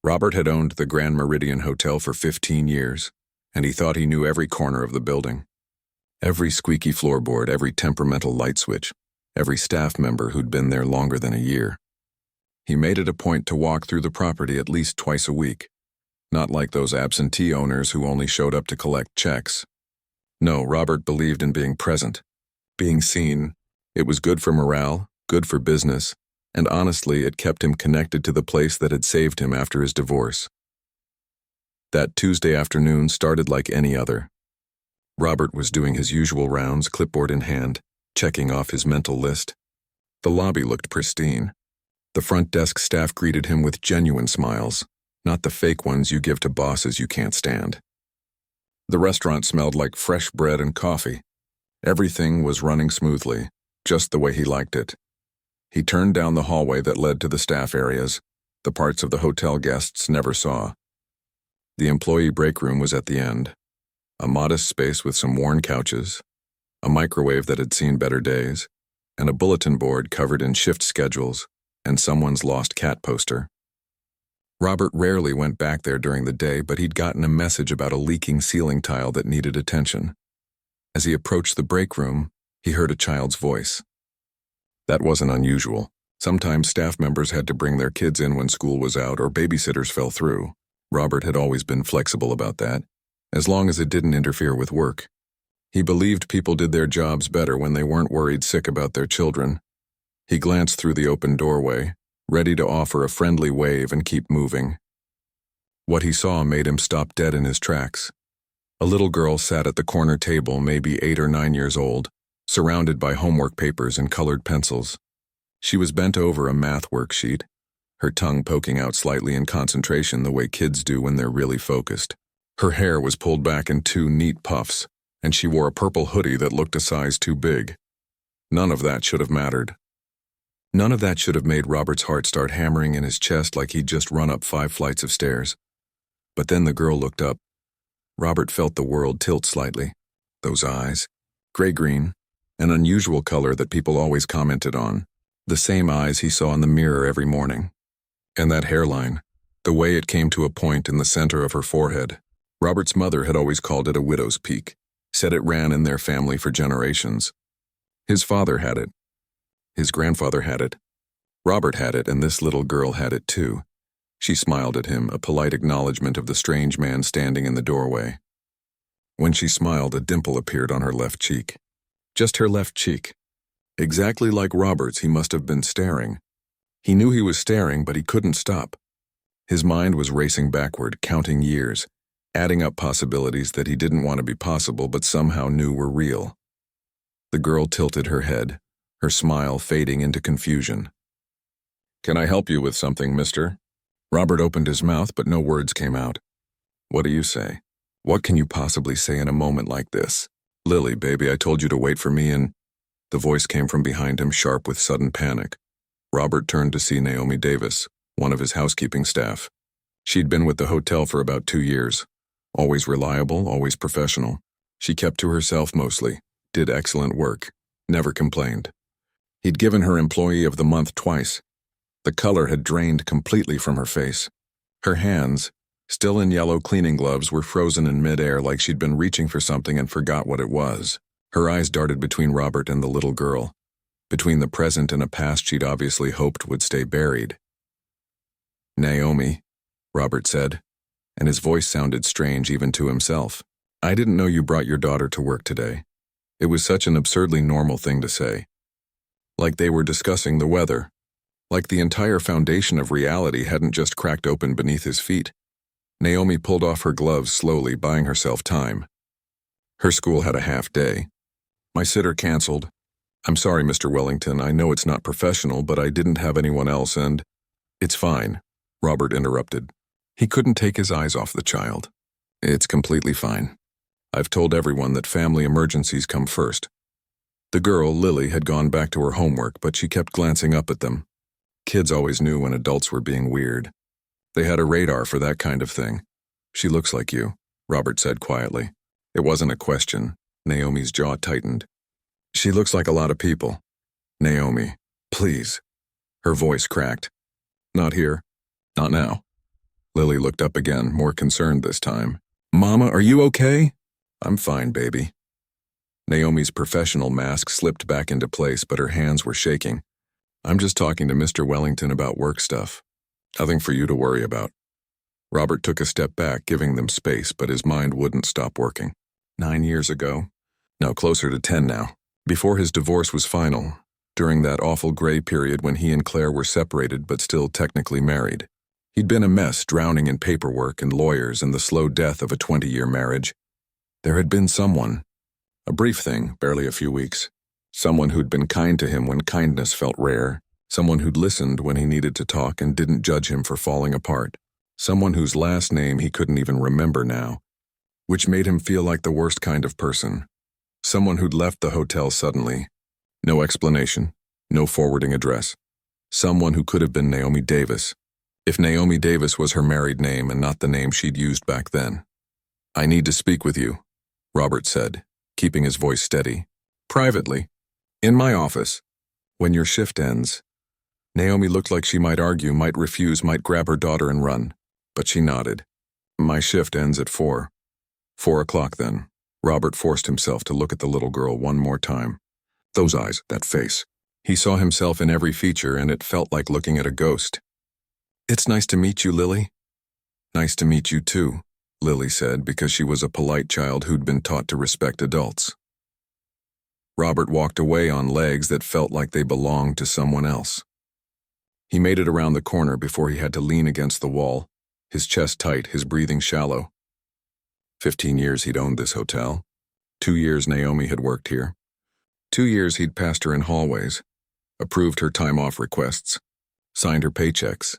Robert had owned the Grand Meridian Hotel for 15 years, and he thought he knew every corner of the building. Every squeaky floorboard, every temperamental light switch, every staff member who'd been there longer than a year. He made it a point to walk through the property at least twice a week, not like those absentee owners who only showed up to collect checks. No, Robert believed in being present, being seen. It was good for morale, good for business, and honestly, it kept him connected to the place that had saved him after his divorce. That Tuesday afternoon started like any other. Robert was doing his usual rounds, clipboard in hand, checking off his mental list. The lobby looked pristine. The front desk staff greeted him with genuine smiles, not the fake ones you give to bosses you can't stand. The restaurant smelled like fresh bread and coffee. Everything was running smoothly, just the way he liked it. He turned down the hallway that led to the staff areas, the parts of the hotel guests never saw. The employee break room was at the end, a modest space with some worn couches, a microwave that had seen better days, and a bulletin board covered in shift schedules and someone's lost cat poster. Robert rarely went back there during the day, but he'd gotten a message about a leaking ceiling tile that needed attention. As he approached the break room, he heard a child's voice. That wasn't unusual. Sometimes staff members had to bring their kids in when school was out or babysitters fell through. Robert had always been flexible about that, as long as it didn't interfere with work. He believed people did their jobs better when they weren't worried sick about their children. He glanced through the open doorway, ready to offer a friendly wave and keep moving. What he saw made him stop dead in his tracks. A little girl sat at the corner table, maybe 8 or 9 years old, surrounded by homework papers and colored pencils. She was bent over a math worksheet, her tongue poking out slightly in concentration the way kids do when they're really focused. Her hair was pulled back in 2 neat puffs, and she wore a purple hoodie that looked a size too big. None of that should have mattered. None of that should have made Robert's heart start hammering in his chest like he'd just run up 5 flights of stairs. But then the girl looked up. Robert felt the world tilt slightly. Those eyes, gray-green, an unusual color that people always commented on. The same eyes he saw in the mirror every morning. And that hairline, the way it came to a point in the center of her forehead. Robert's mother had always called it a widow's peak, said it ran in their family for generations. His father had it. His grandfather had it. Robert had it, and this little girl had it too. She smiled at him, a polite acknowledgement of the strange man standing in the doorway. When she smiled, a dimple appeared on her left cheek. Just her left cheek. Exactly like Robert's, he must have been staring. He knew he was staring, but he couldn't stop. His mind was racing backward, counting years, adding up possibilities that he didn't want to be possible but somehow knew were real. The girl tilted her head, her smile fading into confusion. "Can I help you with something, mister?" Robert opened his mouth, but no words came out. "What do you say? What can you possibly say in a moment like this? Lily, baby, I told you to wait for me and—" The voice came from behind him, sharp with sudden panic. Robert turned to see Naomi Davis, one of his housekeeping staff. She'd been with the hotel for about 2 years. Always reliable, always professional. She kept to herself mostly, did excellent work, never complained. He'd given her Employee of the Month twice. The color had drained completely from her face. Her hands, still in yellow cleaning gloves, were frozen in midair like she'd been reaching for something and forgot what it was. Her eyes darted between Robert and the little girl, between the present and a past she'd obviously hoped would stay buried. "Naomi," Robert said, and his voice sounded strange even to himself. "I didn't know you brought your daughter to work today." It was such an absurdly normal thing to say. Like they were discussing the weather. Like the entire foundation of reality hadn't just cracked open beneath his feet. Naomi pulled off her gloves slowly, buying herself time. Her school had a half day. "My sitter canceled. I'm sorry, Mr. Wellington, I know it's not professional, but I didn't have anyone else and—" "It's fine," Robert interrupted. He couldn't take his eyes off the child. "It's completely fine. I've told everyone that family emergencies come first." The girl, Lily, had gone back to her homework, but she kept glancing up at them. Kids always knew when adults were being weird. They had a radar for that kind of thing. "She looks like you," Robert said quietly. It wasn't a question. Naomi's jaw tightened. "She looks like a lot of people." "Naomi, please." Her voice cracked. "Not here. Not now." Lily looked up again, more concerned this time. Mama, are you okay? I'm fine, baby. Naomi's professional mask slipped back into place, but her hands were shaking. I'm just talking to Mr. Wellington about work stuff. Nothing for you to worry about. Robert took a step back, giving them space, but his mind wouldn't stop working. 9 years ago. No, closer to 10 now. Before his divorce was final, during that awful gray period when he and Claire were separated but still technically married. He'd been a mess, drowning in paperwork and lawyers and the slow death of a 20-year marriage. There had been someone, a brief thing, barely a few weeks, someone who'd been kind to him when kindness felt rare, someone who'd listened when he needed to talk and didn't judge him for falling apart, someone whose last name he couldn't even remember now, which made him feel like the worst kind of person. Someone who'd left the hotel suddenly. No explanation, no forwarding address. Someone who could have been Naomi Davis, if Naomi Davis was her married name and not the name she'd used back then. I need to speak with you, Robert said, keeping his voice steady. Privately. In my office. When your shift ends. Naomi looked like she might argue, might refuse, might grab her daughter and run. But she nodded. My shift ends at 4. 4 o'clock then. Robert forced himself to look at the little girl one more time. Those eyes, that face. He saw himself in every feature, and it felt like looking at a ghost. It's nice to meet you, Lily. Nice to meet you too, Lily said, because she was a polite child who'd been taught to respect adults. Robert walked away on legs that felt like they belonged to someone else. He made it around the corner before he had to lean against the wall, his chest tight, his breathing shallow. 15 years he'd owned this hotel. 2 years Naomi had worked here. 2 years he'd passed her in hallways, approved her time-off requests, signed her paychecks.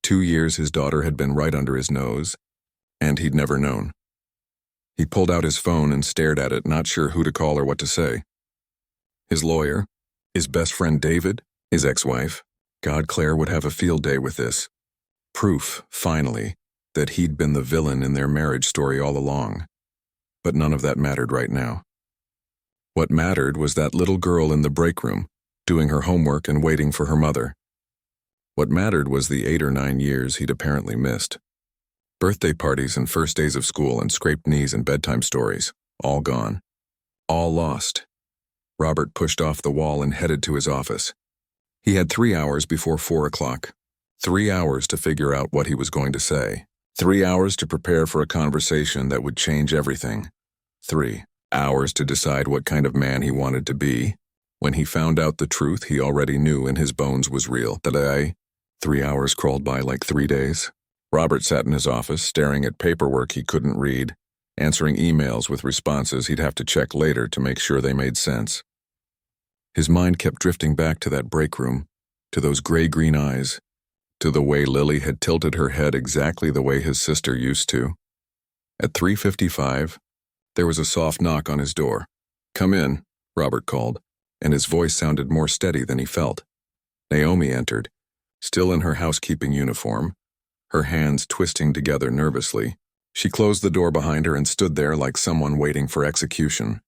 2 years his daughter had been right under his nose, and he'd never known. He pulled out his phone and stared at it, not sure who to call or what to say. His lawyer, his best friend David, his ex-wife. God, Claire would have a field day with this. Proof, finally, that he'd been the villain in their marriage story all along. But none of that mattered right now. What mattered was that little girl in the break room, doing her homework and waiting for her mother. What mattered was the 8 or 9 years he'd apparently missed. Birthday parties and first days of school and scraped knees and bedtime stories, all gone. All lost. Robert pushed off the wall and headed to his office. He had 3 hours before 4 o'clock. 3 hours to figure out what he was going to say. 3 hours to prepare for a conversation that would change everything. 3 hours to decide what kind of man he wanted to be. When he found out the truth he already knew in his bones was real. 3 hours crawled by like 3 days. Robert sat in his office, staring at paperwork he couldn't read, answering emails with responses he'd have to check later to make sure they made sense. His mind kept drifting back to that break room, to those gray-green eyes, to the way Lily had tilted her head exactly the way his sister used to. At 3:55, there was a soft knock on his door. Come in, Robert called, and his voice sounded more steady than he felt. Naomi entered, still in her housekeeping uniform, her hands twisting together nervously. She closed the door behind her and stood there like someone waiting for execution.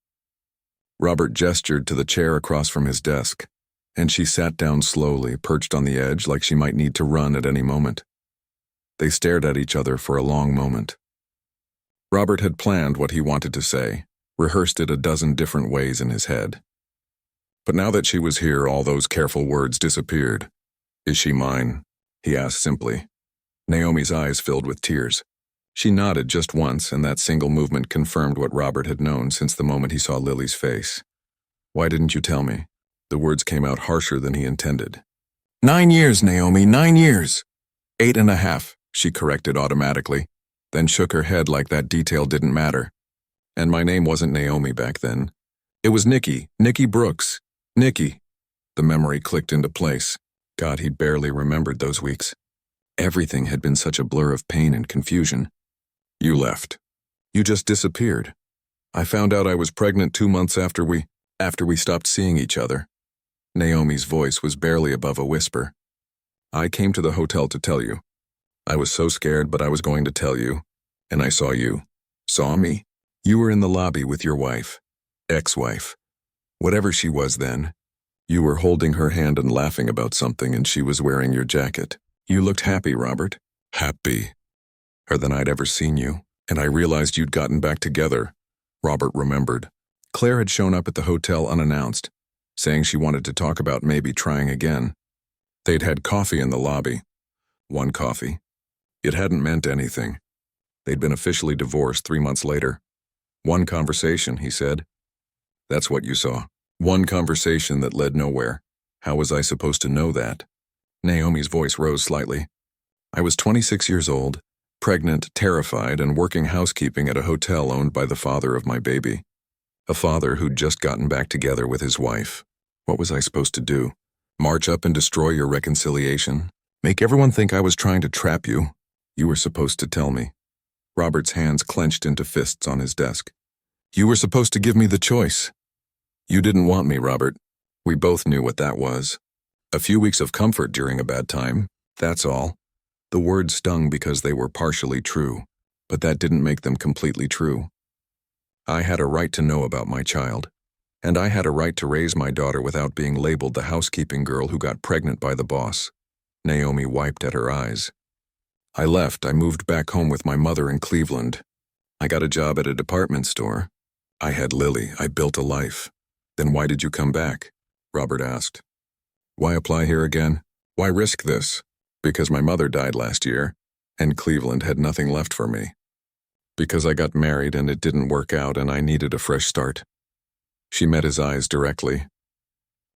Robert gestured to the chair across from his desk, and she sat down slowly, perched on the edge like she might need to run at any moment. They stared at each other for a long moment. Robert had planned what he wanted to say, rehearsed it a dozen different ways in his head. But now that she was here, all those careful words disappeared. Is she mine? He asked simply. Naomi's eyes filled with tears. She nodded just once, and that single movement confirmed what Robert had known since the moment he saw Lily's face. Why didn't you tell me? The words came out harsher than he intended. 9 years, Naomi, 9 years. 8.5, she corrected automatically, then shook her head like that detail didn't matter. And my name wasn't Naomi back then. It was Nikki Brooks. Nikki. The memory clicked into place. God, he barely remembered those weeks. Everything had been such a blur of pain and confusion. You left. You just disappeared. I found out I was pregnant 2 months after we stopped seeing each other. Naomi's voice was barely above a whisper. I came to the hotel to tell you. I was so scared, but I was going to tell you. And I saw you. Saw me? You were in the lobby with your wife. Ex-wife. Whatever she was then. You were holding her hand and laughing about something, and she was wearing your jacket. You looked happy, Robert. Happy. than I'd ever seen you, and I realized you'd gotten back together. Robert remembered. Claire had shown up at the hotel unannounced, saying she wanted to talk about maybe trying again. They'd had coffee in the lobby. One coffee. It hadn't meant anything. They'd been officially divorced 3 months later. One conversation, he said. That's what you saw. One conversation that led nowhere. How was I supposed to know that? Naomi's voice rose slightly. I was 26 years old, pregnant, terrified, and working housekeeping at a hotel owned by the father of my baby. A father who'd just gotten back together with his wife. What was I supposed to do? March up and destroy your reconciliation? Make everyone think I was trying to trap you? You were supposed to tell me. Robert's hands clenched into fists on his desk. You were supposed to give me the choice. You didn't want me, Robert. We both knew what that was. A few weeks of comfort during a bad time, that's all. The words stung because they were partially true, but that didn't make them completely true. I had a right to know about my child, and I had a right to raise my daughter without being labeled the housekeeping girl who got pregnant by the boss. Naomi wiped at her eyes. I left. I moved back home with my mother in Cleveland. I got a job at a department store. I had Lily. I built a life. Then why did you come back? Robert asked. Why apply here again? Why risk this? Because my mother died last year, and Cleveland had nothing left for me. Because I got married and it didn't work out and I needed a fresh start. She met his eyes directly.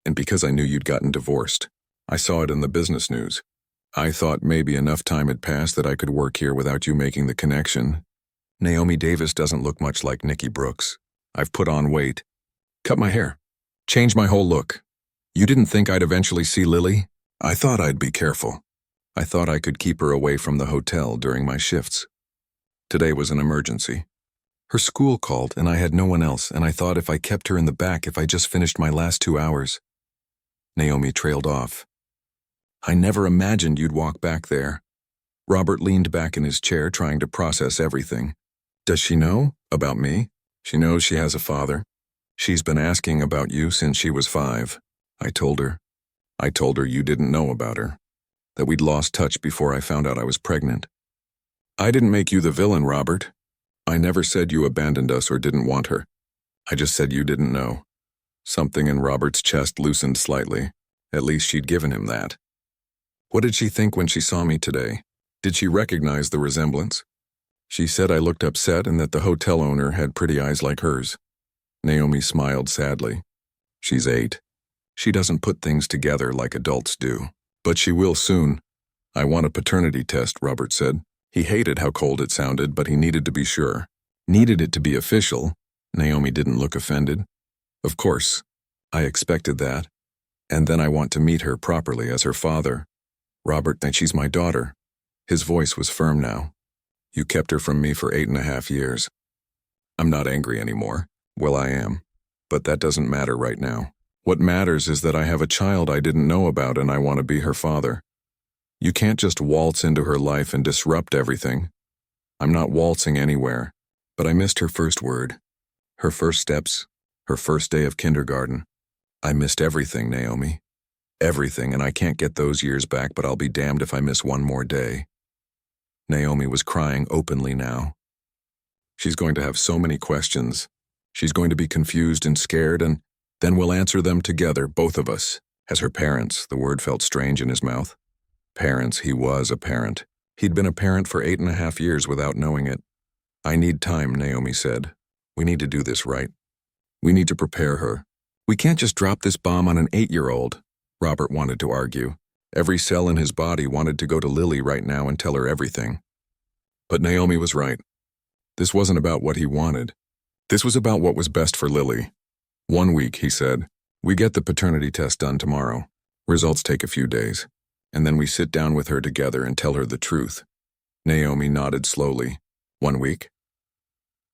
And because I knew you'd gotten divorced. I saw it in the business news. I thought maybe enough time had passed that I could work here without you making the connection. Naomi Davis doesn't look much like Nikki Brooks. I've put on weight. Cut my hair. Changed my whole look. You didn't think I'd eventually see Lily? I thought I'd be careful. I thought I could keep her away from the hotel during my shifts. Today was an emergency. Her school called and I had no one else, and I thought if I kept her in the back, if I just finished my last 2 hours. Naomi trailed off. I never imagined you'd walk back there. Robert leaned back in his chair, trying to process everything. Does she know about me? She knows she has a father. She's been asking about you since she was 5. I told her. I told her you didn't know about her, that we'd lost touch before I found out I was pregnant. I didn't make you the villain, Robert. I never said you abandoned us or didn't want her. I just said you didn't know. Something in Robert's chest loosened slightly. At least she'd given him that. What did she think when she saw me today? Did she recognize the resemblance? She said I looked upset and that the hotel owner had pretty eyes like hers. Naomi smiled sadly. She's 8. She doesn't put things together like adults do. But she will soon. I want a paternity test, Robert said. He hated how cold it sounded, but he needed to be sure. Needed it to be official. Naomi didn't look offended. Of course. I expected that. And then I want to meet her properly as her father. Robert thinks she's my daughter. His voice was firm now. You kept her from me for 8.5 years. I'm not angry anymore. Well, I am. But that doesn't matter right now. What matters is that I have a child I didn't know about and I want to be her father. You can't just waltz into her life and disrupt everything. I'm not waltzing anywhere. But I missed her first word. Her first steps. Her first day of kindergarten. I missed everything, Naomi. Everything, and I can't get those years back, but I'll be damned if I miss one more day. Naomi was crying openly now. She's going to have so many questions. She's going to be confused and scared, and then we'll answer them together, both of us. As her parents, the word felt strange in his mouth. Parents, he was a parent. He'd been a parent for 8.5 years without knowing it. I need time, Naomi said. We need to do this right. We need to prepare her. We can't just drop this bomb on an 8-year-old. Robert wanted to argue. Every cell in his body wanted to go to Lily right now and tell her everything. But Naomi was right. This wasn't about what he wanted. This was about what was best for Lily. 1 week, he said. We get the paternity test done tomorrow. Results take a few days. And then we sit down with her together and tell her the truth. Naomi nodded slowly. 1 week?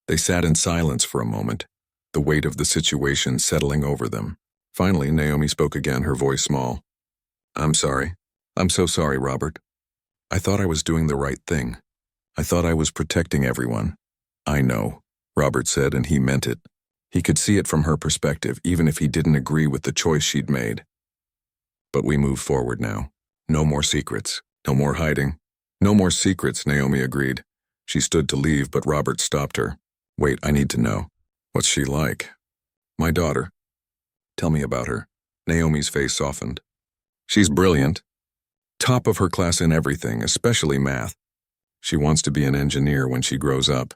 They sat in silence for a moment, the weight of the situation settling over them. Finally, Naomi spoke again, her voice small. I'm sorry. I'm so sorry, Robert. I thought I was doing the right thing. I thought I was protecting everyone. I know, Robert said, and he meant it. He could see it from her perspective, even if he didn't agree with the choice she'd made. But we move forward now. No more secrets. No more hiding. No more secrets, Naomi agreed. She stood to leave, but Robert stopped her. Wait, I need to know. What's she like? My daughter. Tell me about her. Naomi's face softened. She's brilliant. Top of her class in everything, especially math. She wants to be an engineer when she grows up.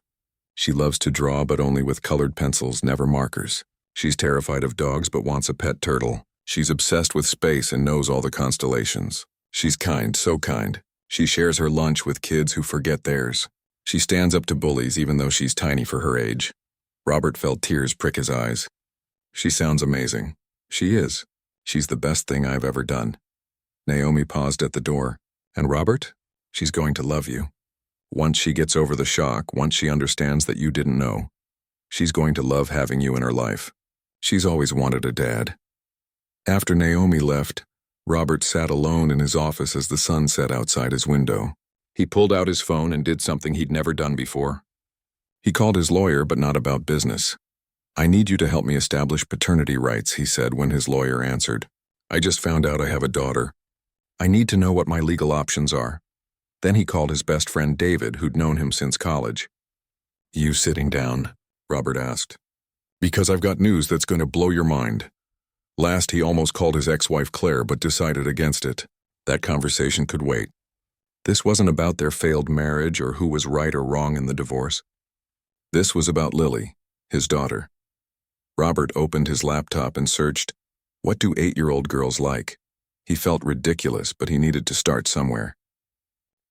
She loves to draw, but only with colored pencils, never markers. She's terrified of dogs, but wants a pet turtle. She's obsessed with space and knows all the constellations. She's kind, so kind. She shares her lunch with kids who forget theirs. She stands up to bullies even though she's tiny for her age. Robert felt tears prick his eyes. She sounds amazing. She is. She's the best thing I've ever done. Naomi paused at the door. And Robert? She's going to love you. Once she gets over the shock, once she understands that you didn't know, she's going to love having you in her life. She's always wanted a dad. After Naomi left, Robert sat alone in his office as the sun set outside his window. He pulled out his phone and did something he'd never done before. He called his lawyer, but not about business. I need you to help me establish paternity rights, he said when his lawyer answered. I just found out I have a daughter. I need to know what my legal options are. Then he called his best friend David, who'd known him since college. You sitting down? Robert asked. Because I've got news that's going to blow your mind. Last, he almost called his ex-wife Claire, but decided against it. That conversation could wait. This wasn't about their failed marriage or who was right or wrong in the divorce. This was about Lily, his daughter. Robert opened his laptop and searched, what do 8-year-old girls like? He felt ridiculous, but he needed to start somewhere.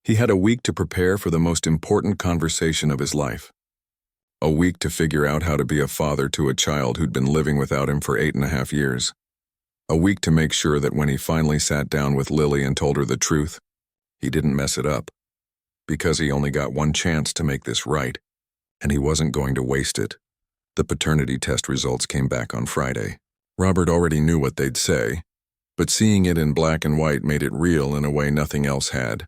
He had a week to prepare for the most important conversation of his life. A week to figure out how to be a father to a child who'd been living without him for 8.5 years. A week to make sure that when he finally sat down with Lily and told her the truth, he didn't mess it up. Because he only got one chance to make this right, and he wasn't going to waste it. The paternity test results came back on Friday. Robert already knew what they'd say, but seeing it in black and white made it real in a way nothing else had.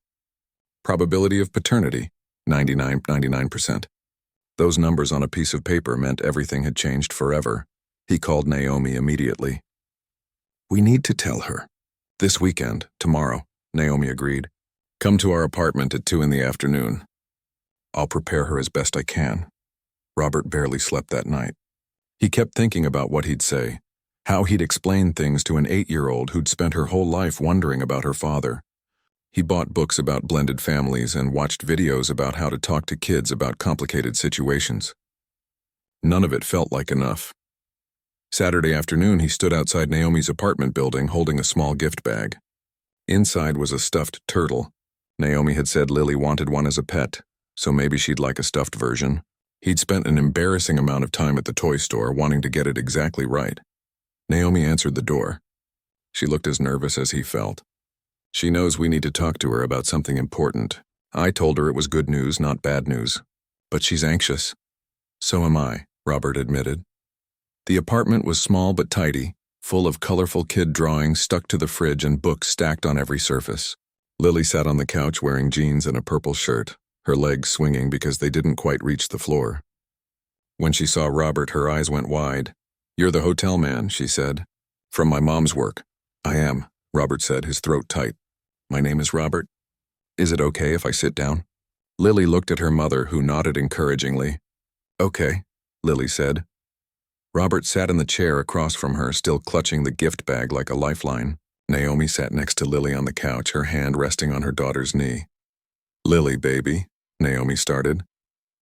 Probability of paternity, 99%. Those numbers on a piece of paper meant everything had changed forever. He called Naomi immediately. We need to tell her. This weekend, tomorrow, Naomi agreed. Come to our apartment at 2 p.m. I'll prepare her as best I can. Robert barely slept that night. He kept thinking about what he'd say, how he'd explain things to an 8-year-old who'd spent her whole life wondering about her father. He bought books about blended families and watched videos about how to talk to kids about complicated situations. None of it felt like enough. Saturday afternoon, he stood outside Naomi's apartment building holding a small gift bag. Inside was a stuffed turtle. Naomi had said Lily wanted one as a pet, so maybe she'd like a stuffed version. He'd spent an embarrassing amount of time at the toy store wanting to get it exactly right. Naomi answered the door. She looked as nervous as he felt. She knows we need to talk to her about something important. I told her it was good news, not bad news. But she's anxious. So am I, Robert admitted. The apartment was small but tidy, full of colorful kid drawings stuck to the fridge and books stacked on every surface. Lily sat on the couch wearing jeans and a purple shirt, her legs swinging because they didn't quite reach the floor. When she saw Robert, her eyes went wide. You're the hotel man, she said. From my mom's work. I am, Robert said, his throat tight. My name is Robert. Is it okay if I sit down? Lily looked at her mother, who nodded encouragingly. Okay, Lily said. Robert sat in the chair across from her, still clutching the gift bag like a lifeline. Naomi sat next to Lily on the couch, her hand resting on her daughter's knee. Lily, baby, Naomi started.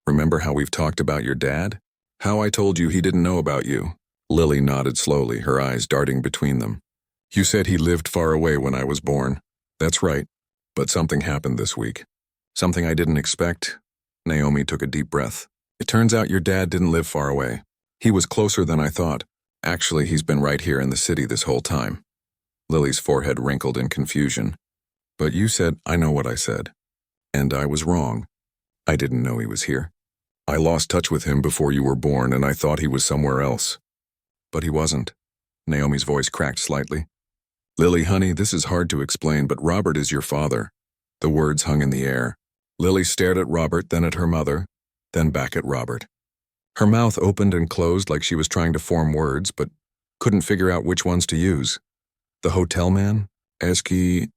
Remember how we've talked about your dad? How I told you he didn't know about you? Lily nodded slowly, her eyes darting between them. You said he lived far away when I was born. That's right, but something happened this week. Something I didn't expect. Naomi took a deep breath. It turns out your dad didn't live far away. He was closer than I thought. Actually, he's been right here in the city this whole time. Lily's forehead wrinkled in confusion. But you said, I know what I said. And I was wrong. I didn't know he was here. I lost touch with him before you were born, and I thought he was somewhere else. But he wasn't. Naomi's voice cracked slightly. Lily, honey, this is hard to explain, but Robert is your father. The words hung in the air. Lily stared at Robert, then at her mother, then back at Robert. Her mouth opened and closed like she was trying to form words, but couldn't figure out which ones to use. The hotel man? He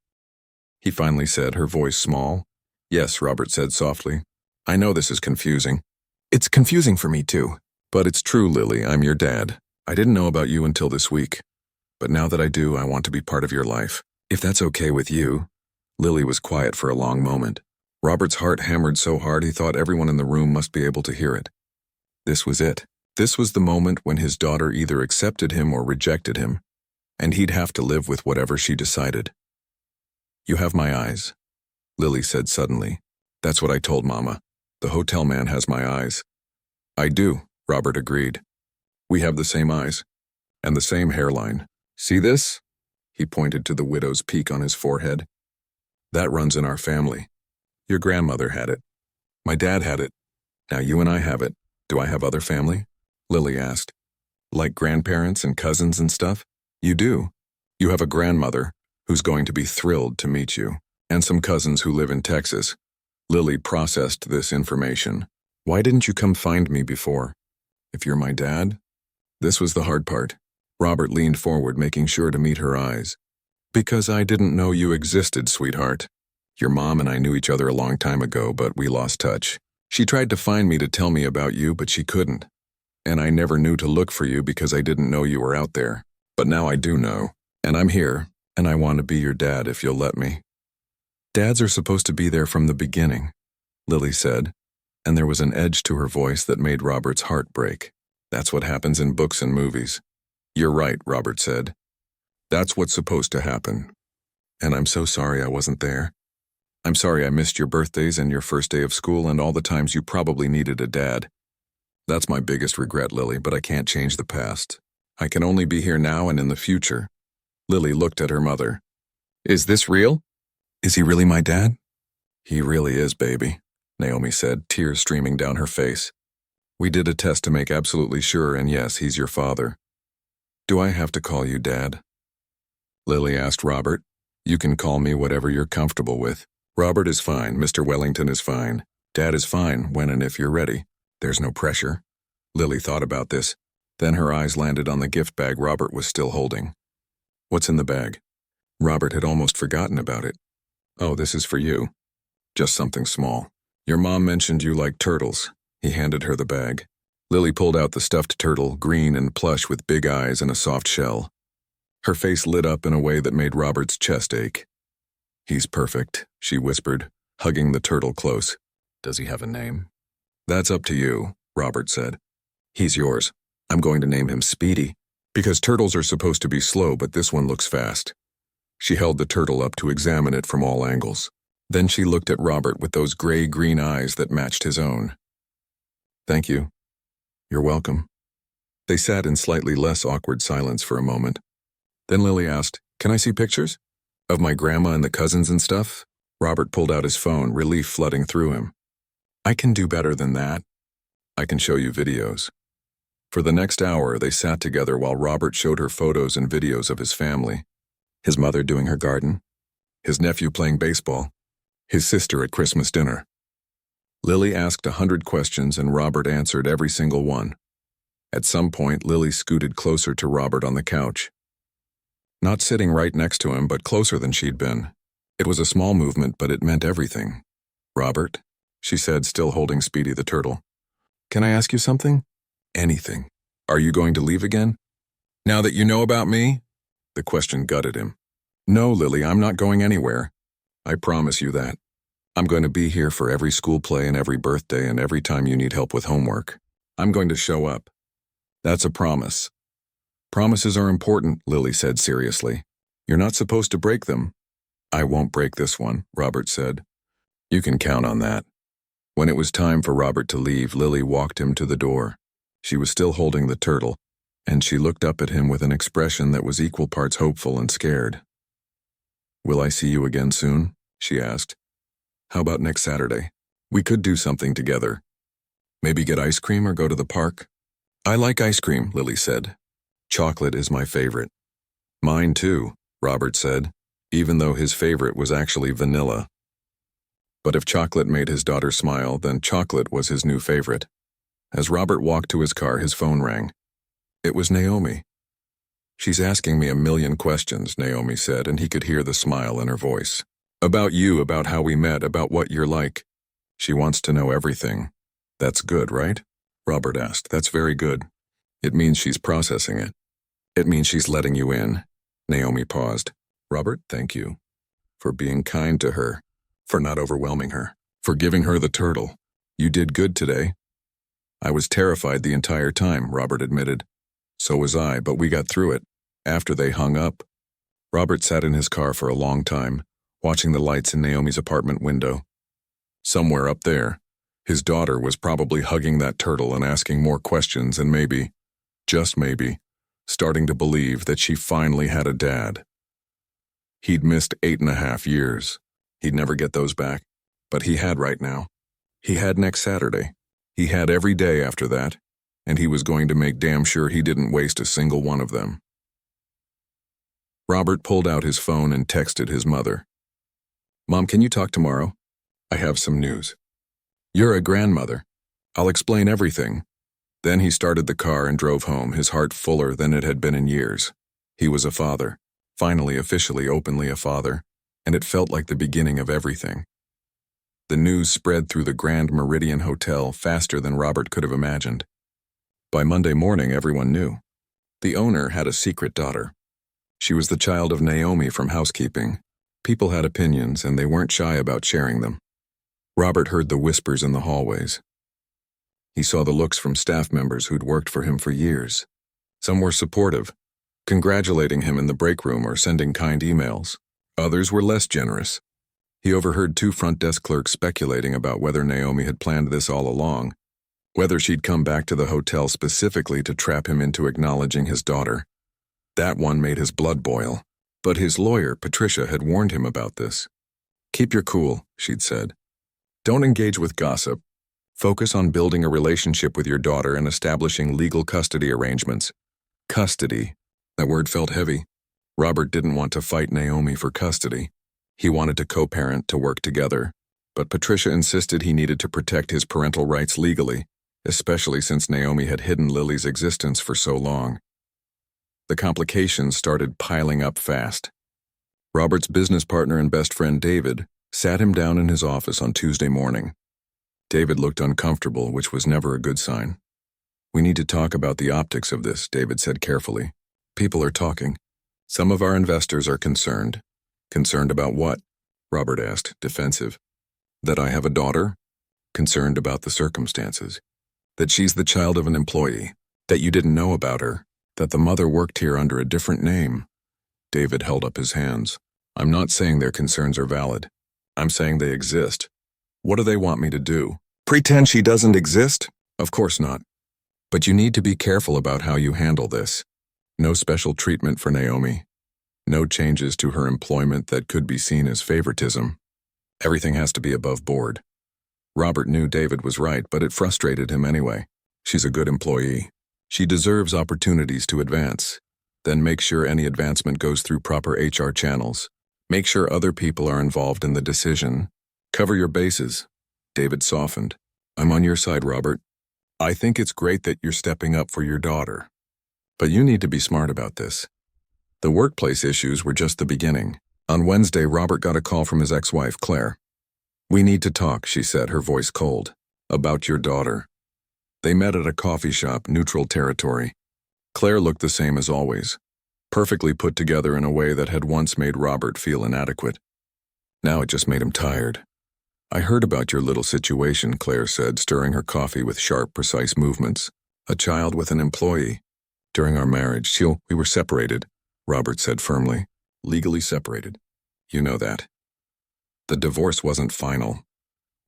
finally said, her voice small. Yes, Robert said softly. I know this is confusing. It's confusing for me too. But it's true, Lily, I'm your dad. I didn't know about you until this week. But now that I do, I want to be part of your life. If that's okay with you. Lily was quiet for a long moment. Robert's heart hammered so hard he thought everyone in the room must be able to hear it. This was it. This was the moment when his daughter either accepted him or rejected him, and he'd have to live with whatever she decided. You have my eyes, Lily said suddenly. That's what I told Mama. The hotel man has my eyes. I do, Robert agreed. We have the same eyes, and the same hairline. See this? He pointed to the widow's peak on his forehead. That runs in our family. Your grandmother had it. My dad had it. Now you and I have it. Do I have other family? Lily asked. Like grandparents and cousins and stuff? You do. You have a grandmother who's going to be thrilled to meet you, and some cousins who live in Texas. Lily processed this information. Why didn't you come find me before? If you're my dad? This was the hard part. Robert leaned forward, making sure to meet her eyes. Because I didn't know you existed, sweetheart. Your mom and I knew each other a long time ago, but we lost touch. She tried to find me to tell me about you, but she couldn't. And I never knew to look for you because I didn't know you were out there. But now I do know. And I'm here, and I want to be your dad if you'll let me. Dads are supposed to be there from the beginning, Lily said, and there was an edge to her voice that made Robert's heart break. That's what happens in books and movies. You're right, Robert said. That's what's supposed to happen. And I'm so sorry I wasn't there. I'm sorry I missed your birthdays and your first day of school and all the times you probably needed a dad. That's my biggest regret, Lily, but I can't change the past. I can only be here now and in the future. Lily looked at her mother. Is this real? Is he really my dad? He really is, baby, Naomi said, tears streaming down her face. We did a test to make absolutely sure, and yes, he's your father. Do I have to call you Dad? Lily asked Robert. You can call me whatever you're comfortable with. Robert is fine, Mr. Wellington is fine. Dad is fine when and if you're ready. There's no pressure. Lily thought about this. Then her eyes landed on the gift bag Robert was still holding. What's in the bag? Robert had almost forgotten about it. Oh, this is for you. Just something small. Your mom mentioned you like turtles. He handed her the bag. Lily pulled out the stuffed turtle, green and plush with big eyes and a soft shell. Her face lit up in a way that made Robert's chest ache. He's perfect, she whispered, hugging the turtle close. Does he have a name? That's up to you, Robert said. He's yours. I'm going to name him Speedy, because turtles are supposed to be slow, but this one looks fast. She held the turtle up to examine it from all angles. Then she looked at Robert with those gray-green eyes that matched his own. Thank you. You're welcome. They sat in slightly less awkward silence for a moment. Then Lily asked, Can I see pictures? Of my grandma and the cousins and stuff? Robert pulled out his phone, relief flooding through him. I can do better than that. I can show you videos. For the next hour, they sat together while Robert showed her photos and videos of his family. His mother doing her garden, his nephew playing baseball, his sister at Christmas dinner. Lily asked 100 questions and Robert answered every single one. At some point, Lily scooted closer to Robert on the couch. Not sitting right next to him, but closer than she'd been. It was a small movement, but it meant everything. Robert, she said, still holding Speedy the turtle. Can I ask you something? Anything. Are you going to leave again? Now that you know about me? The question gutted him. No, Lily, I'm not going anywhere. I promise you that. I'm going to be here for every school play and every birthday and every time you need help with homework. I'm going to show up. That's a promise. Promises are important, Lily said seriously. You're not supposed to break them. I won't break this one, Robert said. You can count on that. When it was time for Robert to leave, Lily walked him to the door. She was still holding the turtle, and she looked up at him with an expression that was equal parts hopeful and scared. Will I see you again soon? She asked. How about next Saturday? We could do something together. Maybe get ice cream or go to the park? I like ice cream, Lily said. Chocolate is my favorite. Mine too, Robert said, even though his favorite was actually vanilla. But if chocolate made his daughter smile, then chocolate was his new favorite. As Robert walked to his car, his phone rang. It was Naomi. She's asking me a million questions, Naomi said, and he could hear the smile in her voice. About you, about how we met, about what you're like. She wants to know everything. That's good, right? Robert asked. That's very good. It means she's processing it. It means she's letting you in. Naomi paused. Robert, thank you. For being kind to her. For not overwhelming her. For giving her the turtle. You did good today. I was terrified the entire time, Robert admitted. So was I, but we got through it. After they hung up. Robert sat in his car for a long time, watching the lights in Naomi's apartment window. Somewhere up there, his daughter was probably hugging that turtle and asking more questions and maybe, just maybe, starting to believe that she finally had a dad. He'd missed 8.5 years. He'd never get those back, but he had right now. He had next Saturday. He had every day after that, and he was going to make damn sure he didn't waste a single one of them. Robert pulled out his phone and texted his mother. Mom, can you talk tomorrow? I have some news. You're a grandmother. I'll explain everything. Then he started the car and drove home, his heart fuller than it had been in years. He was a father, finally officially openly a father, and it felt like the beginning of everything. The news spread through the Grand Meridian Hotel faster than Robert could have imagined. By Monday morning, everyone knew. The owner had a secret daughter. She was the child of Naomi from Housekeeping. People had opinions, and they weren't shy about sharing them. Robert heard the whispers in the hallways. He saw the looks from staff members who'd worked for him for years. Some were supportive, congratulating him in the break room or sending kind emails. Others were less generous. He overheard 2 front desk clerks speculating about whether Naomi had planned this all along, whether she'd come back to the hotel specifically to trap him into acknowledging his daughter. That one made his blood boil, but his lawyer, Patricia, had warned him about this. Keep your cool, she'd said. Don't engage with gossip. Focus on building a relationship with your daughter and establishing legal custody arrangements. Custody. That word felt heavy. Robert didn't want to fight Naomi for custody. He wanted to co-parent, to work together. But Patricia insisted he needed to protect his parental rights legally, especially since Naomi had hidden Lily's existence for so long. The complications started piling up fast. Robert's business partner and best friend David sat him down in his office on Tuesday morning. David looked uncomfortable, which was never a good sign. We need to talk about the optics of this, David said carefully. People are talking. Some of our investors are concerned. Concerned about what? Robert asked, defensive. That I have a daughter? Concerned about the circumstances. That she's the child of an employee. That you didn't know about her. That the mother worked here under a different name. David held up his hands. I'm not saying their concerns are valid. I'm saying they exist. What do they want me to do? Pretend she doesn't exist? Of course not. But you need to be careful about how you handle this. No special treatment for Naomi. No changes to her employment that could be seen as favoritism. Everything has to be above board. Robert knew David was right, but it frustrated him anyway. She's a good employee. She deserves opportunities to advance. Then make sure any advancement goes through proper HR channels. Make sure other people are involved in the decision. Cover your bases. David softened. I'm on your side, Robert. I think it's great that you're stepping up for your daughter. But you need to be smart about this. The workplace issues were just the beginning. On Wednesday, Robert got a call from his ex-wife, Claire. We need to talk, she said, her voice cold. About your daughter. They met at a coffee shop, neutral territory. Claire looked the same as always. Perfectly put together in a way that had once made Robert feel inadequate. Now it just made him tired. I heard about your little situation, Claire said, stirring her coffee with sharp, precise movements. A child with an employee. During our marriage, we were separated, Robert said firmly. Legally separated. You know that. The divorce wasn't final.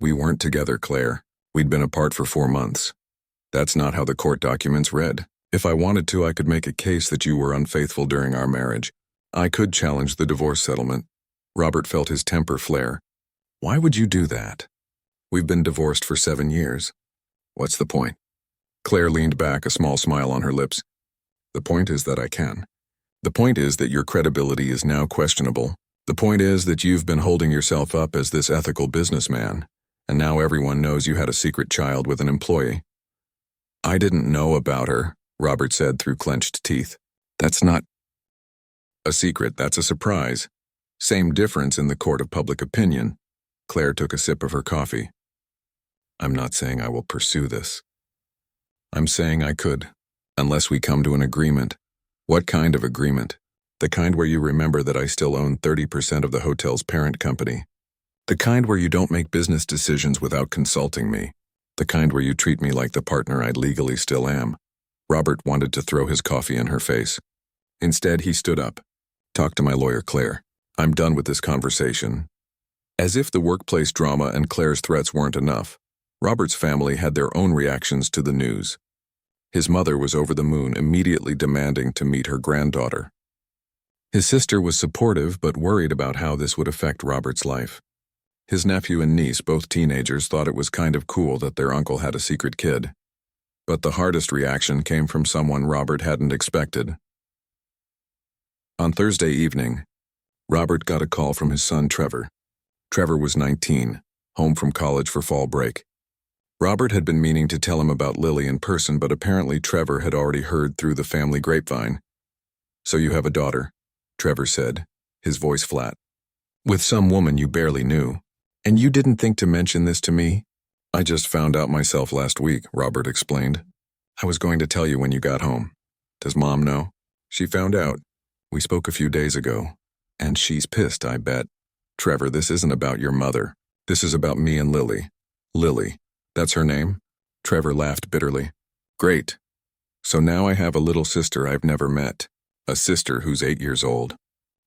We weren't together, Claire. We'd been apart for 4 months. That's not how the court documents read. If I wanted to, I could make a case that you were unfaithful during our marriage. I could challenge the divorce settlement. Robert felt his temper flare. Why would you do that? We've been divorced for 7 years. What's the point? Claire leaned back, a small smile on her lips. The point is that I can. The point is that your credibility is now questionable. The point is that you've been holding yourself up as this ethical businessman, and now everyone knows you had a secret child with an employee. I didn't know about her, Robert said through clenched teeth. That's not a secret, that's a surprise. Same difference in the court of public opinion. Claire took a sip of her coffee. I'm not saying I will pursue this. I'm saying I could, unless we come to an agreement. What kind of agreement? The kind where you remember that I still own 30% of the hotel's parent company. The kind where you don't make business decisions without consulting me. The kind where you treat me like the partner I legally still am. Robert wanted to throw his coffee in her face. Instead, he stood up. Talk to my lawyer, Claire. I'm done with this conversation. As if the workplace drama and Claire's threats weren't enough, Robert's family had their own reactions to the news. His mother was over the moon, immediately demanding to meet her granddaughter. His sister was supportive but worried about how this would affect Robert's life. His nephew and niece, both teenagers, thought it was kind of cool that their uncle had a secret kid. But the hardest reaction came from someone Robert hadn't expected. On Thursday evening, Robert got a call from his son Trevor. Trevor was 19, home from college for fall break. Robert had been meaning to tell him about Lily in person, but apparently Trevor had already heard through the family grapevine. So you have a daughter, Trevor said, his voice flat. With some woman you barely knew. And you didn't think to mention this to me? I just found out myself last week, Robert explained. I was going to tell you when you got home. Does Mom know? She found out. We spoke a few days ago. And she's pissed, I bet. Trevor, this isn't about your mother. This is about me and Lily. Lily. That's her name? Trevor laughed bitterly. Great. So now I have a little sister I've never met. A sister who's 8 years old.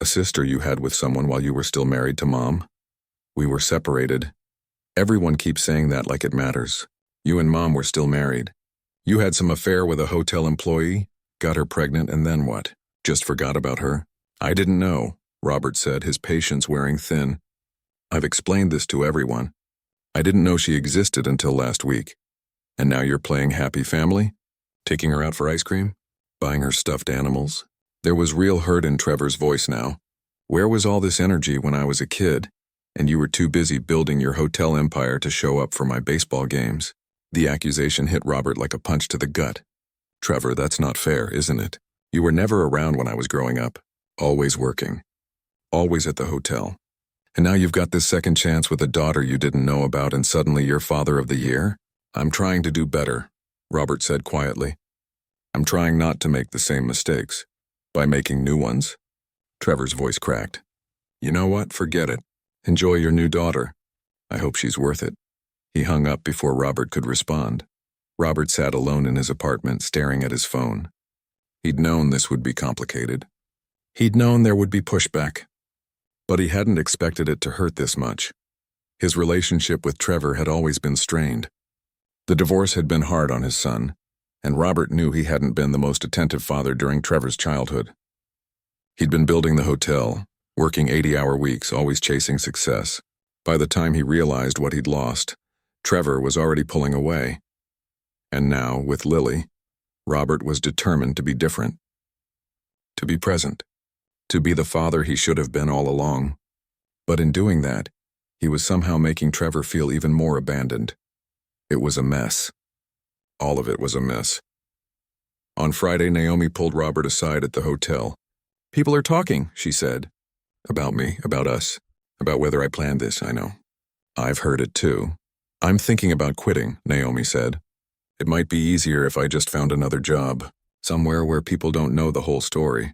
A sister you had with someone while you were still married to Mom? We were separated. Everyone keeps saying that like it matters. You and Mom were still married. You had some affair with a hotel employee, got her pregnant, and then what? Just forgot about her? I didn't know, Robert said, his patience wearing thin. I've explained this to everyone. I didn't know she existed until last week. And now you're playing happy family? Taking her out for ice cream? Buying her stuffed animals? There was real hurt in Trevor's voice now. Where was all this energy when I was a kid, and you were too busy building your hotel empire to show up for my baseball games? The accusation hit Robert like a punch to the gut. Trevor, that's not fair, isn't it? You were never around when I was growing up. Always working. Always at the hotel. And now you've got this second chance with a daughter you didn't know about, and suddenly you're father of the year? I'm trying to do better, Robert said quietly. I'm trying not to make the same mistakes. By making new ones. Trevor's voice cracked. You know what? Forget it. Enjoy your new daughter. I hope she's worth it. He hung up before Robert could respond. Robert sat alone in his apartment, staring at his phone. He'd known this would be complicated. He'd known there would be pushback. But he hadn't expected it to hurt this much. His relationship with Trevor had always been strained. The divorce had been hard on his son, and Robert knew he hadn't been the most attentive father during Trevor's childhood. He'd been building the hotel, working 80-hour weeks, always chasing success. By the time he realized what he'd lost, Trevor was already pulling away. And now, with Lily, Robert was determined to be different. To be present. To be the father he should have been all along. But in doing that, he was somehow making Trevor feel even more abandoned. It was a mess. All of it was a mess. On Friday, Naomi pulled Robert aside at the hotel. People are talking, she said. About me, about us, about whether I planned this, I know. I've heard it too. I'm thinking about quitting, Naomi said. It might be easier if I just found another job, somewhere where people don't know the whole story.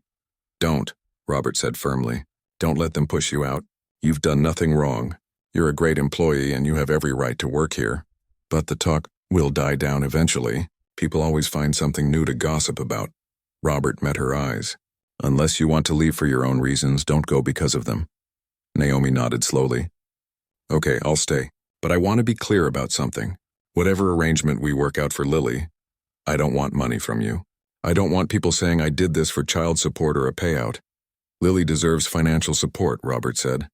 Don't, Robert said firmly. Don't let them push you out. You've done nothing wrong. You're a great employee and you have every right to work here. But the talk will die down eventually. People always find something new to gossip about. Robert met her eyes. Unless you want to leave for your own reasons, don't go because of them. Naomi nodded slowly. Okay, I'll stay. But I want to be clear about something. Whatever arrangement we work out for Lily, I don't want money from you. I don't want people saying I did this for child support or a payout. Lily deserves financial support, Robert said.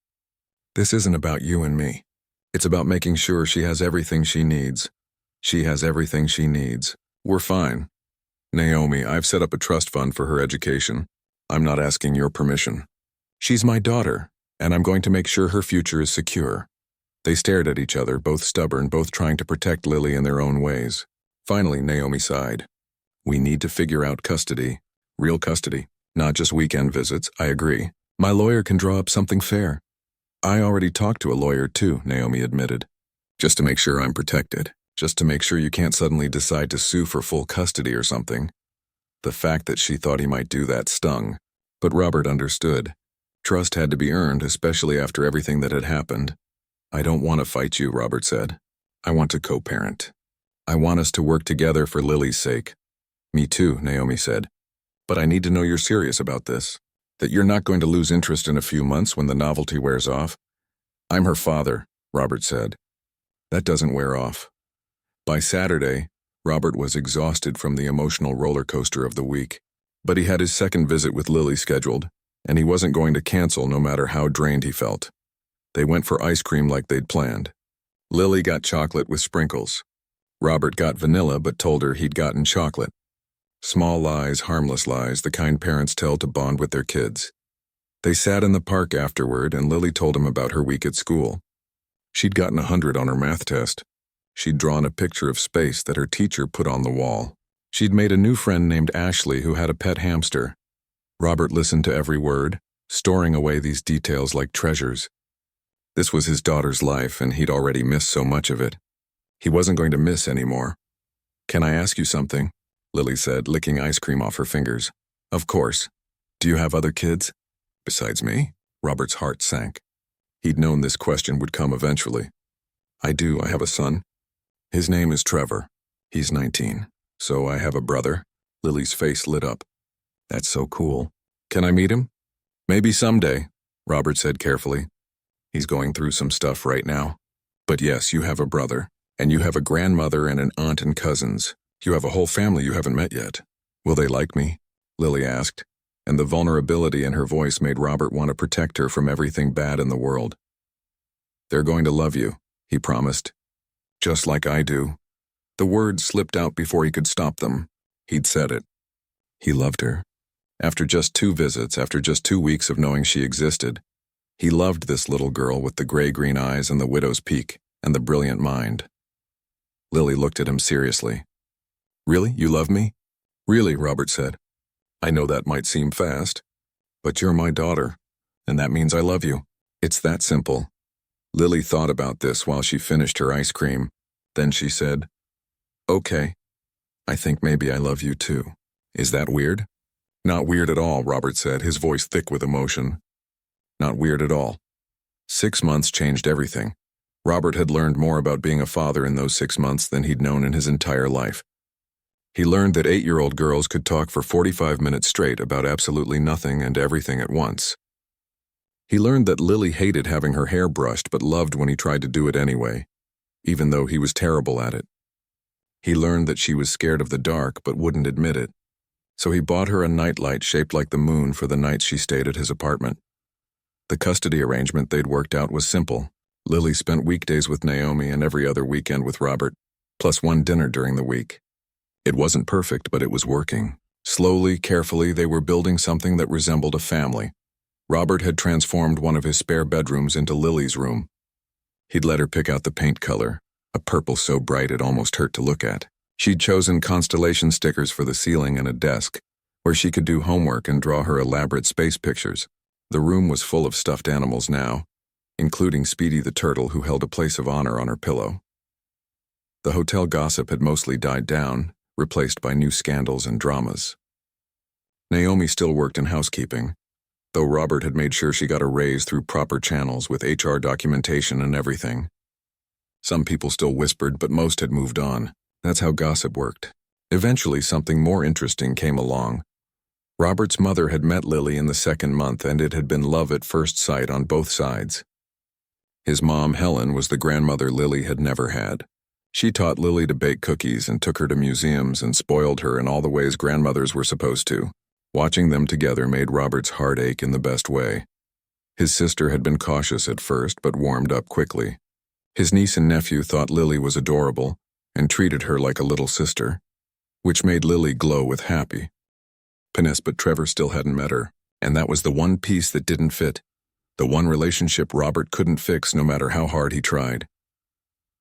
This isn't about you and me. It's about making sure she has everything she needs. She has everything she needs. We're fine. Naomi, I've set up a trust fund for her education. I'm not asking your permission. She's my daughter, and I'm going to make sure her future is secure. They stared at each other, both stubborn, both trying to protect Lily in their own ways. Finally, Naomi sighed. We need to figure out custody. Real custody. Not just weekend visits, I agree. My lawyer can draw up something fair. I already talked to a lawyer too, Naomi admitted. Just to make sure I'm protected. Just to make sure you can't suddenly decide to sue for full custody or something. The fact that she thought he might do that stung. But Robert understood. Trust had to be earned, especially after everything that had happened. I don't want to fight you, Robert said. I want to co-parent. I want us to work together for Lily's sake. Me too, Naomi said. But I need to know you're serious about this. That you're not going to lose interest in a few months when the novelty wears off. I'm her father, Robert said. That doesn't wear off. By Saturday, Robert was exhausted from the emotional roller coaster of the week. But he had his second visit with Lily scheduled, and he wasn't going to cancel no matter how drained he felt. They went for ice cream like they'd planned. Lily got chocolate with sprinkles. Robert got vanilla but told her he'd gotten chocolate. Small lies, harmless lies, the kind parents tell to bond with their kids. They sat in the park afterward, and Lily told him about her week at school. She'd gotten 100 on her math test. She'd drawn a picture of space that her teacher put on the wall. She'd made a new friend named Ashley who had a pet hamster. Robert listened to every word, storing away these details like treasures. This was his daughter's life, and he'd already missed so much of it. He wasn't going to miss anymore. Can I ask you something? Lily said, licking ice cream off her fingers. Of course. Do you have other kids? Besides me? Robert's heart sank. He'd known this question would come eventually. I do, I have a son. His name is Trevor. He's 19. So I have a brother. Lily's face lit up. That's so cool. Can I meet him? Maybe someday, Robert said carefully. He's going through some stuff right now. But yes, you have a brother. And you have a grandmother and an aunt and cousins. You have a whole family you haven't met yet. Will they like me? Lily asked, and the vulnerability in her voice made Robert want to protect her from everything bad in the world. They're going to love you, he promised. Just like I do. The words slipped out before he could stop them. He'd said it. He loved her. After just 2 visits, after just 2 weeks of knowing she existed, he loved this little girl with the gray-green eyes and the widow's peak and the brilliant mind. Lily looked at him seriously. Really? You love me? Really, Robert said. I know that might seem fast, but you're my daughter, and that means I love you. It's that simple. Lily thought about this while she finished her ice cream. Then she said, Okay, I think maybe I love you too. Is that weird? Not weird at all, Robert said, his voice thick with emotion. Not weird at all. 6 months changed everything. Robert had learned more about being a father in those 6 months than he'd known in his entire life. He learned that 8-year-old girls could talk for 45 minutes straight about absolutely nothing and everything at once. He learned that Lily hated having her hair brushed but loved when he tried to do it anyway, even though he was terrible at it. He learned that she was scared of the dark but wouldn't admit it, so he bought her a nightlight shaped like the moon for the nights she stayed at his apartment. The custody arrangement they'd worked out was simple. Lily spent weekdays with Naomi and every other weekend with Robert, plus 1 dinner during the week. It wasn't perfect, but it was working. Slowly, carefully, they were building something that resembled a family. Robert had transformed one of his spare bedrooms into Lily's room. He'd let her pick out the paint color, a purple so bright it almost hurt to look at. She'd chosen constellation stickers for the ceiling and a desk, where she could do homework and draw her elaborate space pictures. The room was full of stuffed animals now, including Speedy the turtle who held a place of honor on her pillow. The hotel gossip had mostly died down, replaced by new scandals and dramas. Naomi still worked in housekeeping, though Robert had made sure she got a raise through proper channels with HR documentation and everything. Some people still whispered, but most had moved on. That's how gossip worked. Eventually, something more interesting came along. Robert's mother had met Lily in the 2nd month, and it had been love at first sight on both sides. His mom, Helen, was the grandmother Lily had never had. She taught Lily to bake cookies and took her to museums and spoiled her in all the ways grandmothers were supposed to. Watching them together made Robert's heart ache in the best way. His sister had been cautious at first, but warmed up quickly. His niece and nephew thought Lily was adorable and treated her like a little sister, which made Lily glow with happiness. But Trevor still hadn't met her, and that was the one piece that didn't fit. The one relationship Robert couldn't fix no matter how hard he tried.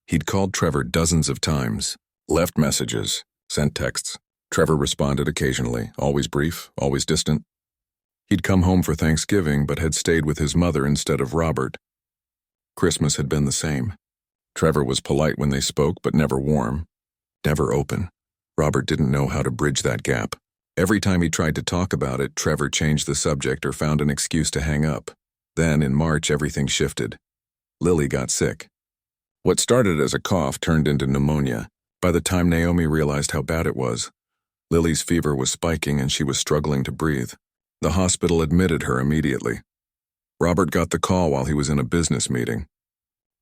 He'd called Trevor dozens of times, left messages, sent texts. Trevor responded occasionally, always brief, always distant. He'd come home for Thanksgiving but had stayed with his mother instead of Robert. Christmas had been the same. Trevor was polite when they spoke, but never warm. Never open. Robert didn't know how to bridge that gap. Every time he tried to talk about it, Trevor changed the subject or found an excuse to hang up. Then, in March, everything shifted. Lily got sick. What started as a cough turned into pneumonia. By the time Naomi realized how bad it was, Lily's fever was spiking and she was struggling to breathe. The hospital admitted her immediately. Robert got the call while he was in a business meeting.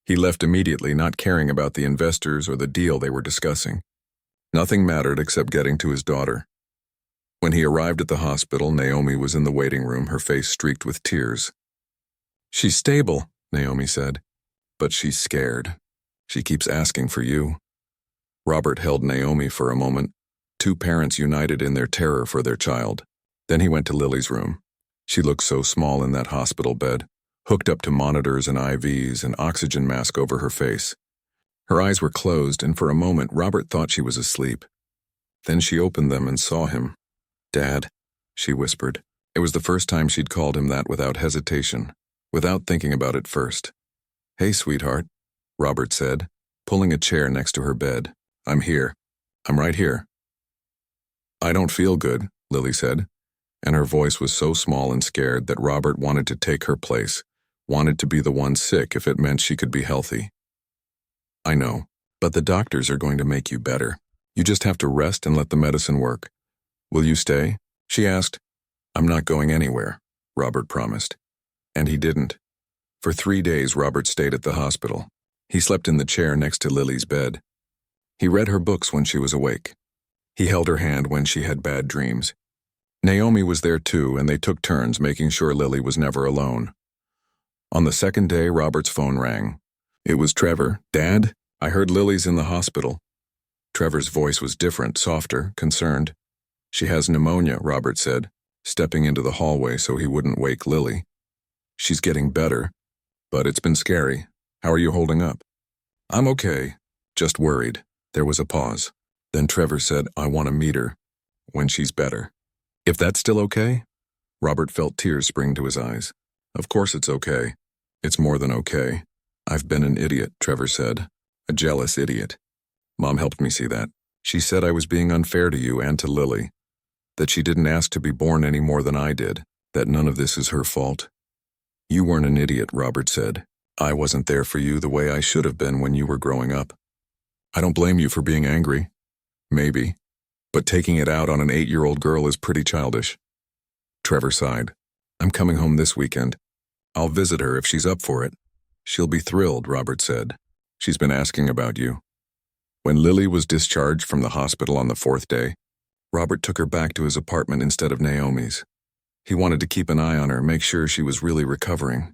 He left immediately, not caring about the investors or the deal they were discussing. Nothing mattered except getting to his daughter. When he arrived at the hospital, Naomi was in the waiting room, her face streaked with tears. "She's stable," Naomi said, "but she's scared. She keeps asking for you." Robert held Naomi for a moment, two parents united in their terror for their child. Then he went to Lily's room. She looked so small in that hospital bed, hooked up to monitors and IVs, an oxygen mask over her face. Her eyes were closed, and for a moment Robert thought she was asleep. Then she opened them and saw him. "Dad," she whispered. It was the first time she'd called him that without hesitation, without thinking about it first. "Hey, sweetheart," Robert said, pulling a chair next to her bed. "I'm here. I'm right here." "I don't feel good," Lily said, and her voice was so small and scared that Robert wanted to take her place, wanted to be the one sick if it meant she could be healthy. "I know, but the doctors are going to make you better. You just have to rest and let the medicine work. Will you stay?" she asked. "I'm not going anywhere," Robert promised. And he didn't. For 3 days, Robert stayed at the hospital. He slept in the chair next to Lily's bed. He read her books when she was awake. He held her hand when she had bad dreams. Naomi was there too, and they took turns making sure Lily was never alone. On the second day, Robert's phone rang. It was Trevor. "Dad, I heard Lily's in the hospital." Trevor's voice was different, softer, concerned. "She has pneumonia," Robert said, stepping into the hallway so he wouldn't wake Lily. "She's getting better, but it's been scary. How are you holding up?" "I'm okay, just worried." There was a pause. Then Trevor said, "I want to meet her when she's better." "If that's still okay?" Robert felt tears spring to his eyes. "Of course it's okay. It's more than okay. I've been an idiot," Trevor said. "A jealous idiot. Mom helped me see that. She said I was being unfair to you and to Lily. That she didn't ask to be born any more than I did. That none of this is her fault." "You weren't an idiot," Robert said. "I wasn't there for you the way I should have been when you were growing up. I don't blame you for being angry. Maybe. But taking it out on an 8-year-old girl is pretty childish." Trevor sighed. "I'm coming home this weekend. I'll visit her if she's up for it." "She'll be thrilled," Robert said. "She's been asking about you." When Lily was discharged from the hospital on the 4th day, Robert took her back to his apartment instead of Naomi's. He wanted to keep an eye on her, make sure she was really recovering.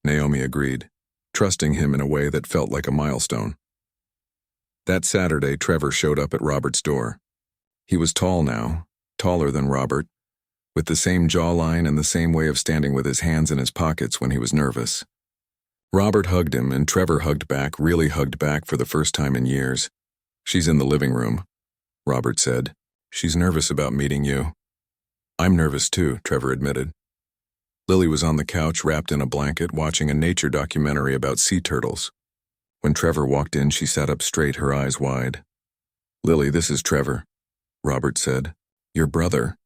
Naomi agreed, trusting him in a way that felt like a milestone. That Saturday, Trevor showed up at Robert's door. He was tall now, taller than Robert, with the same jawline and the same way of standing with his hands in his pockets when he was nervous. Robert hugged him, and Trevor hugged back, really hugged back for the first time in years. "She's in the living room," Robert said. "She's nervous about meeting you." "I'm nervous too," Trevor admitted. Lily was on the couch wrapped in a blanket watching a nature documentary about sea turtles. When Trevor walked in, she sat up straight, her eyes wide. "Lily, this is Trevor," Robert said. "Your brother."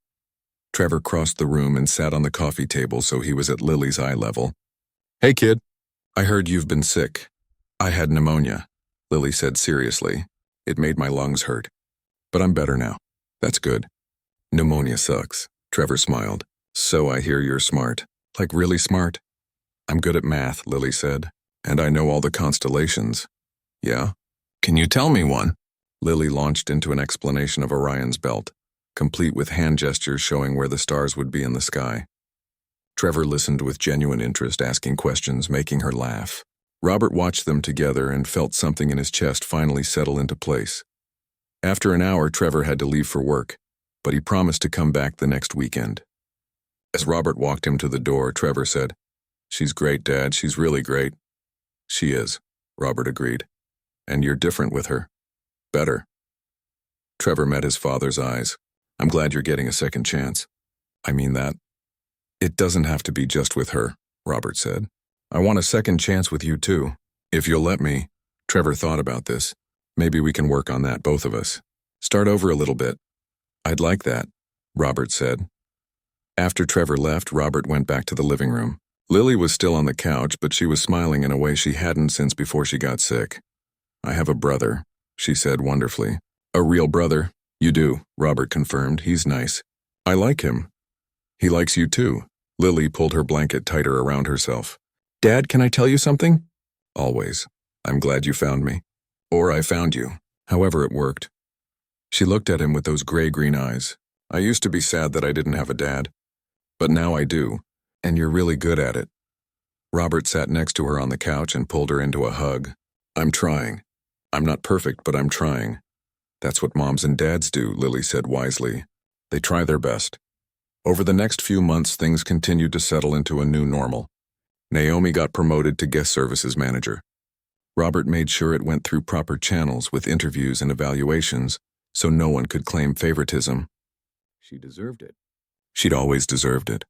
Trevor crossed the room and sat on the coffee table so he was at Lily's eye level. "Hey, kid. I heard you've been sick." "I had pneumonia," Lily said seriously. "It made my lungs hurt. But I'm better now." "That's good." "Pneumonia sucks," Trevor smiled. "So I hear you're smart." "Like really smart?" "I'm good at math," Lily said. "And I know all the constellations." "Yeah? Can you tell me one?" Lily launched into an explanation of Orion's belt, complete with hand gestures showing where the stars would be in the sky. Trevor listened with genuine interest, asking questions, making her laugh. Robert watched them together and felt something in his chest finally settle into place. After an hour, Trevor had to leave for work, but he promised to come back the next weekend. As Robert walked him to the door, Trevor said, "She's great, Dad. She's really great." "She is," Robert agreed. "And you're different with her. Better." Trevor met his father's eyes. "I'm glad you're getting a second chance." "I mean that." "It doesn't have to be just with her," Robert said. "I want a second chance with you too, if you'll let me." Trevor thought about this. Maybe we can work on that, both of us. Start over a little bit. I'd like that, Robert said. After Trevor left, Robert went back to the living room. Lily was still on the couch, but she was smiling in a way she hadn't since before she got sick. I have a brother, she said wonderfully. A real brother? You do, Robert confirmed. He's nice. I like him. He likes you too. Lily pulled her blanket tighter around herself. Dad, can I tell you something? Always. I'm glad you found me. Or I found you. However it worked. She looked at him with those gray-green eyes. I used to be sad that I didn't have a dad. But now I do. And you're really good at it. Robert sat next to her on the couch and pulled her into a hug. I'm trying. I'm not perfect, but I'm trying. That's what moms and dads do, Lily said wisely. They try their best. Over the next few months, things continued to settle into a new normal. Naomi got promoted to guest services manager. Robert made sure it went through proper channels with interviews and evaluations, so no one could claim favoritism. She deserved it. She'd always deserved it.